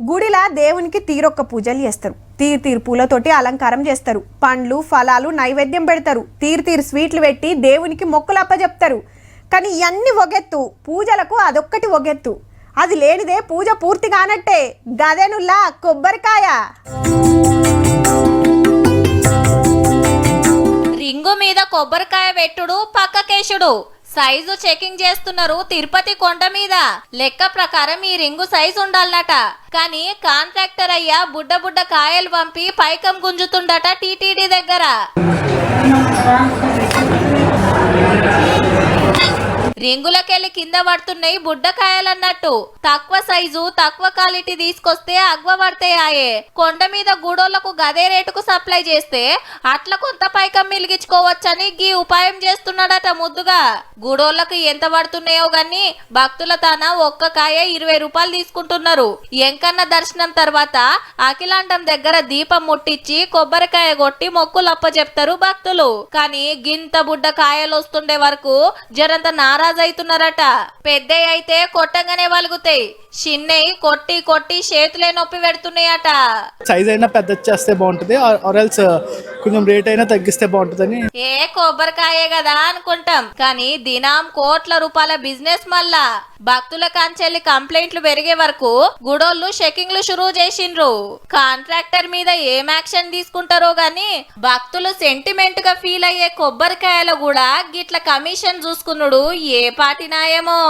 గుడిలా దేవునికి తీరొక్క పూజలు చేస్తారు. తీరు పూలతోటి అలంకారం చేస్తారు. పండ్లు ఫలాలు నైవేద్యం పెడతారు. తీరు స్వీట్లు పెట్టి దేవునికి మొక్కులు అప్పచెప్తారు. కానీ ఇవన్నీ ఒగెత్తు, పూజలకు అదొక్కటి ఒగెత్తు. అది లేనిదే పూజ పూర్తి కానట్టే. గదేనుల్లా కొబ్బరికాయ. రింగు మీద కొబ్బరికాయ పెట్టుడు పక్కకేసుడు. సైజు చెకింగ్ చేస్తున్నారు తిరుపతి కొండ మీద. లెక్క ప్రకారం ఈ రింగు సైజు ఉండాలన్నట. కానీ కాంట్రాక్టర్ అయ్యా బుడ్డ కాయలు పంపి పైకం గుంజుతుండట టీటీడీ దగ్గర. రింగులకెళ్ళి కింద పడుతున్నాయి బుడ్డకాయలన్నట్టు. తక్కువ సైజు తక్కువ క్వాలిటీ తీసుకొస్తే అగ్వ పడతాయే. కొండ మీద గూడోళ్లకు గదే రేటుకు సప్లై చేస్తే అట్లా కొంత పైకం మిలిగించుకోవచ్చని గీ ఉపాయం చేస్తున్నాడట ముద్దుగా. గూడోళ్లకు ఎంత పడుతున్నాయో గాని భక్తుల తాన ఒక్క కాయ 20 రూపాయలు తీసుకుంటున్నారు. ఎంకన్న దర్శనం తర్వాత అఖిలాండం దగ్గర దీపం ముట్టించి కొబ్బరికాయ కొట్టి మొక్కులు అప్పచెప్తారు భక్తులు. కానీ గింత బుడ్డ కాయలు వస్తుండే వరకు జరంత నారాజు అవుతున్నారట. పెద్ద అయితే కొట్టంగానే వలుగుతాయి, చిన్నవి కొట్టి కొట్టి చేతులే నొప్పి పెడుతున్నాయట. సైజ్ అయినా పెద్ద చేస్తే బాగుంటది, ఆర్ఎల్స్ కొంచెం రేట్ అయినా తగ్గిస్తే బాగుంటదని. ఏ కొబ్బరికాయే కదా అనుకుంటాం, కానీ దినం కోట్ల రూపాయల బిజినెస్. మళ్ళా భక్తుల కాంచెల్లి కంప్లైంట్లు పెరిగే వరకు గుడోళ్ళు చెకింగ్లు షురూ చేసిండ్రు. కాంట్రాక్టర్ మీద ఏం యాక్షన్ తీసుకుంటారో గాని భక్తులు సెంటిమెంట్ గా ఫీల్ అయ్యే కొబ్బరికాయలు కూడా గిట్ల కమిషన్ చూసుకున్నాడు ఏ పాటినాయేమో.